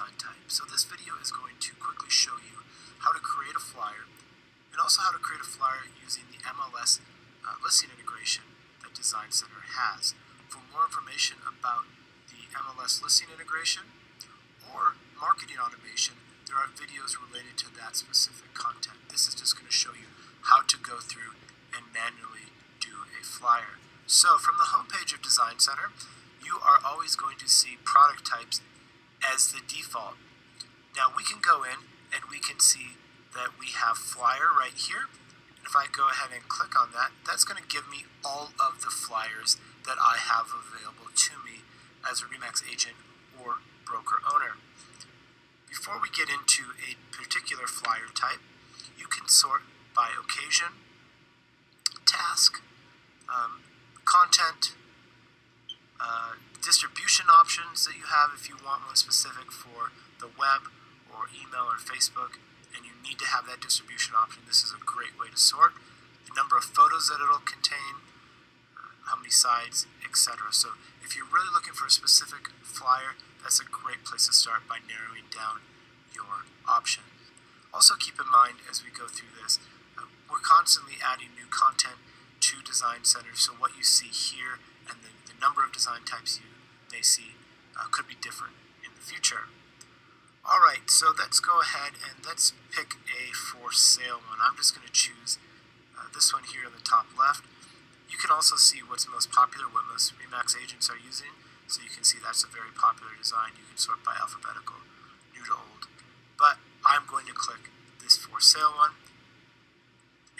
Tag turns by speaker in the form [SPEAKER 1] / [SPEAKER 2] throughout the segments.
[SPEAKER 1] design type. So this video is going to quickly show you how to create a flyer and also how to create a flyer using the MLS listing integration that Design Center has. For more information about the MLS listing integration or marketing automation, there are videos related to that specific content. This is just going to show you how to go through and manually do a flyer. So from the homepage of Design Center, you are always going to see product types as the default. Now we can go in and we can see that we have flyer right here. And if I go ahead and click on that, that's going to give me all of the flyers that I have available to me as a RE/MAX agent or broker owner. Before we get into a particular flyer type, you can sort by occasion, task, content, distribution options that you have if you want one specific for the web or email or Facebook, and you need to have that distribution option. This is a great way to sort. The number of photos that it'll contain, how many sides, etc. So if you're really looking for a specific flyer, that's a great place to start by narrowing down your options. Also keep in mind as we go through this, we're constantly adding new content to Design Center, so what you see here and the number of design types you may see could be different in the future. Alright, so let's go ahead and let's pick a for sale one. I'm just going to choose this one here in the top left. You can also see what's most popular, what most RE/MAX agents are using, so you can see that's a very popular design. You can sort by alphabetical, new to old. But I'm going to click this for sale one.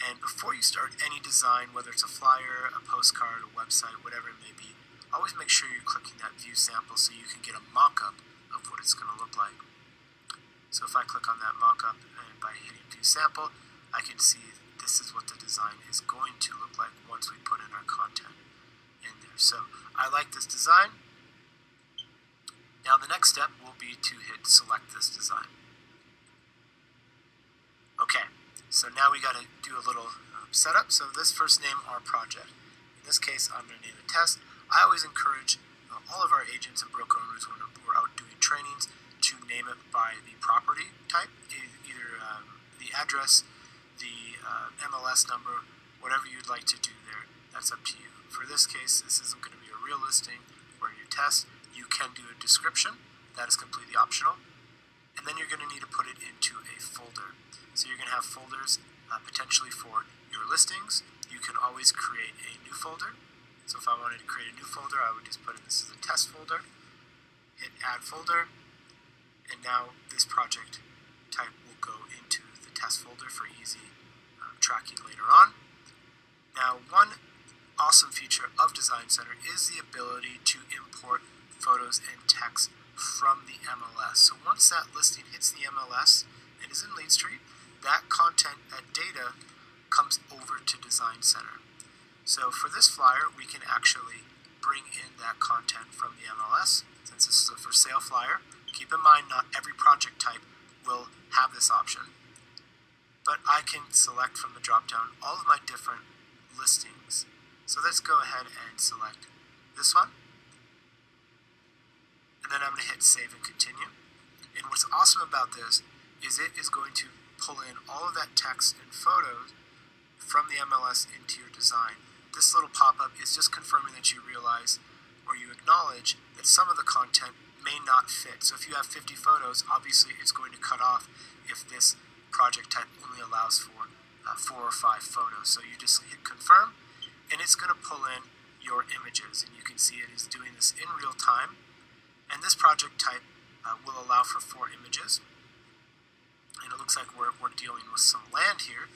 [SPEAKER 1] And before you start any design, whether it's a flyer, a postcard, a website, whatever it may be, always make sure you're clicking that view sample so you can get a mock-up of what it's going to look like. So if I click on that mock-up and by hitting view sample, I can see this is what the design is going to look like once we put in our content in there. So I like this design. Now the next step will be to hit select this design. Okay, so now we got to do a little setup. So let's first name our project. In this case, I'm going to name it test. I always encourage all of our agents and broker owners when we're out doing trainings to name it by the property type, either the address, the MLS number, whatever you'd like to do there, that's up to you. For this case, this isn't going to be a real listing or a new test. You can do a description, that is completely optional, and then you're going to need to put it into a folder. So you're going to have folders potentially for your listings. You can always create a new folder. So if I wanted to create a new folder, I would just put in this as a test folder, hit add folder, and now this project type will go into the test folder for easy tracking later on. Now, one awesome feature of Design Center is the ability to import photos and text from the MLS. So once that listing hits the MLS and is in Lead Street, that content, that data, comes over to Design Center. So for this flyer, we can actually bring in that content from the MLS. Since this is a for sale flyer, keep in mind not every project type will have this option. But I can select from the drop-down all of my different listings. So let's go ahead and select this one. And then I'm going to hit save and continue. And what's awesome about this is it is going to pull in all of that text and photos from the MLS into your design. This little pop-up is just confirming that you realize or you acknowledge that some of the content may not fit. So if you have 50 photos, obviously it's going to cut off if this project type only allows for 4 or 5 photos. So you just hit confirm, and it's going to pull in your images. And you can see it is doing this in real time. And this project type will allow for 4 images. And it looks like we're dealing with some land here.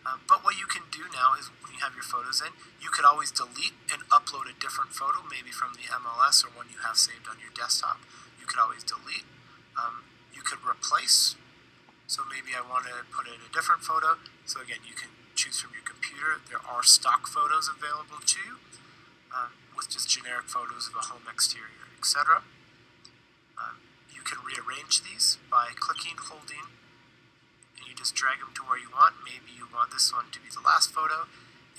[SPEAKER 1] But what you can do now is when you have your photos in, you could always delete and upload a different photo, maybe from the MLS or one you have saved on your desktop. You could always delete. You could replace. So maybe I want to put in a different photo. So again, you can choose from your computer. There are stock photos available to you with just generic photos of a home exterior, etc. You can rearrange these by clicking, holding, and you just drag them to where you want. Maybe you want this one to be the last photo,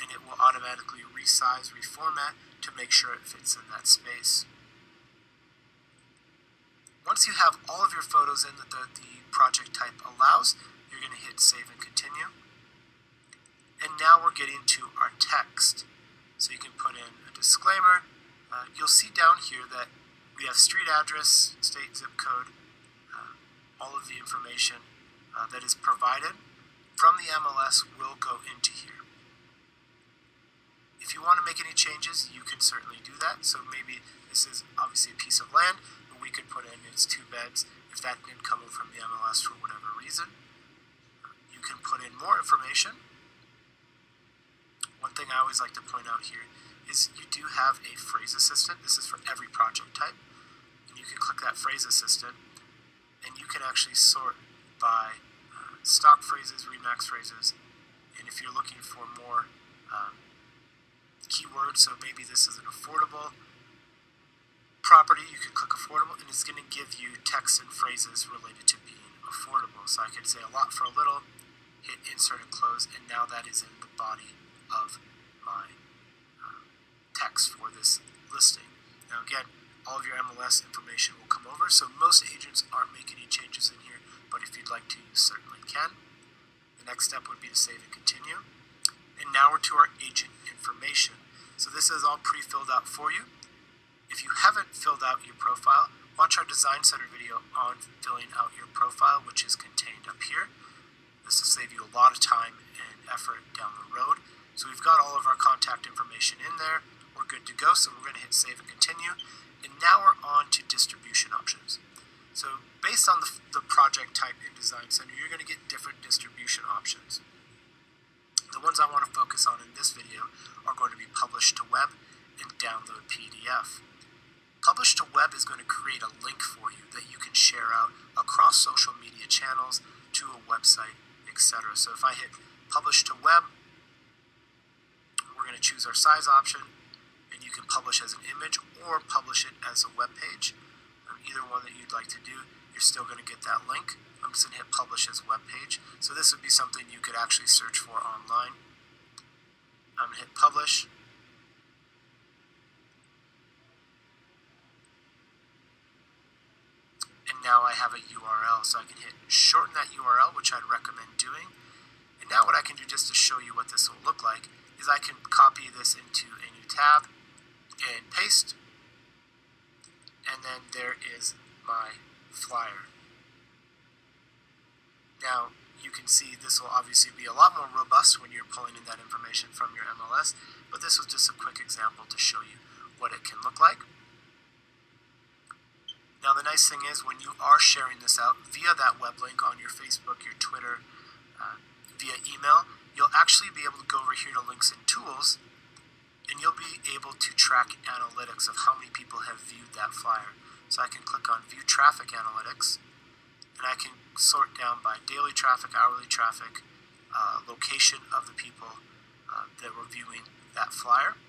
[SPEAKER 1] and it will automatically resize, reformat to make sure it fits in that space. Once you have all of your photos in that the project type allows, you're going to hit Save and Continue. And now we're getting to our text. So you can put in a disclaimer. You'll see down here that we have street address, state zip code, all of the information that is provided from the MLS will go into here. If you want to make any changes, you can certainly do that. So maybe this is obviously a piece of land, but we could put in it's 2 beds if that didn't come in from the MLS for whatever reason. You can put in more information. One thing I always like to point out here is you do have a phrase assistant. This is for every project type. And you can click that phrase assistant, and you can actually sort by stock phrases, Remax phrases, and if you're looking for more keywords, so maybe this is an affordable property, you can click affordable, and it's going to give you text and phrases related to being affordable. So I could say a lot for a little, hit insert and close, and now that is in the body of my text for this listing. Now again, all of your MLS information will come over, so most agents aren't making any changes in here, but if you'd like to, you certainly can. The next step would be to save and continue. And now we're to our agent information. So this is all pre-filled out for you. If you haven't filled out your profile, watch our Design Center video on filling out your profile, which is contained up here. This will save you a lot of time and effort down the road. So we've got all of our contact information in there. We're good to go, so we're going to hit save and continue. And now we're on to distribution options. So based on the project type in Design Center, you're going to get different distribution options. The ones I want to focus on in this video are going to be Publish to Web and Download PDF. Publish to Web is going to create a link for you that you can share out across social media channels to a website, etc. So if I hit Publish to Web, we're going to choose our size option, and you can publish as an image or publish it as a web page. Either one that you'd like to do, you're still going to get that link. I'm just going to hit Publish as web page. So this would be something you could actually search for online. I'm going to hit Publish. And now I have a URL, so I can hit shorten that URL, which I'd recommend doing. And now what I can do just to show you what this will look like is I can copy this into a new tab and paste. And then there is my flyer. Now, you can see this will obviously be a lot more robust when you're pulling in that information from your MLS, but this was just a quick example to show you what it can look like. Now, the nice thing is when you are sharing this out via that web link on your Facebook, your Twitter, via email, you'll actually be able to go over here to Links and Tools, and you'll be able to track analytics of how many people have viewed that flyer. So I can click on View Traffic Analytics, and I can sort down by daily traffic, hourly traffic, location of the people that were viewing that flyer.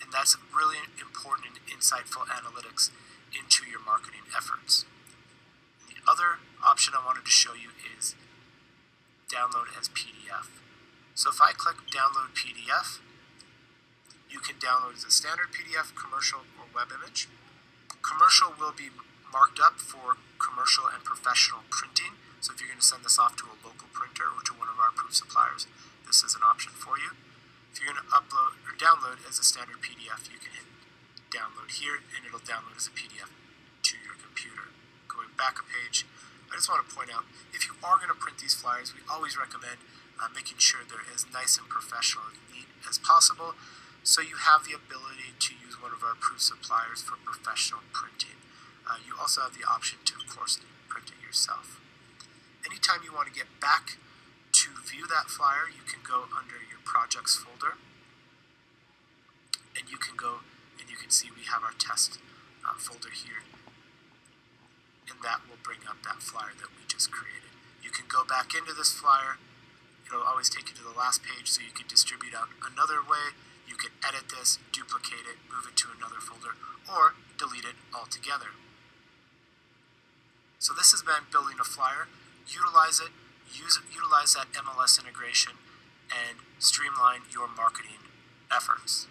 [SPEAKER 1] And that's really important and insightful analytics into your marketing efforts. And the other option I wanted to show you is download as PDF. So if I click download PDF, you can download as a standard PDF, commercial, or web image. Commercial will be marked up for commercial and professional printing. So if you're going to send this off to a local printer or to one of our approved suppliers, this is an option for you. If you're going to upload or download as a standard PDF, you can hit download here, and it'll download as a PDF to your computer. Going back a page, I just want to point out, if you are going to print these flyers, we always recommend making sure they're as nice and professional and neat as possible, so you have the ability to use one of our approved suppliers for professional printing. You also have the option to, of course, print it yourself. Anytime you want to get back to view that flyer, you can go under your projects folder, and you can go and you can see we have our test folder here, and that will bring up that flyer that we just created. You can go back into this flyer. It'll always take you to the last page, so you can distribute out another way. You can edit this, duplicate it, move it to another folder, or delete it altogether. So this has been building a flyer. Utilize it, utilize that MLS integration, and streamline your marketing efforts.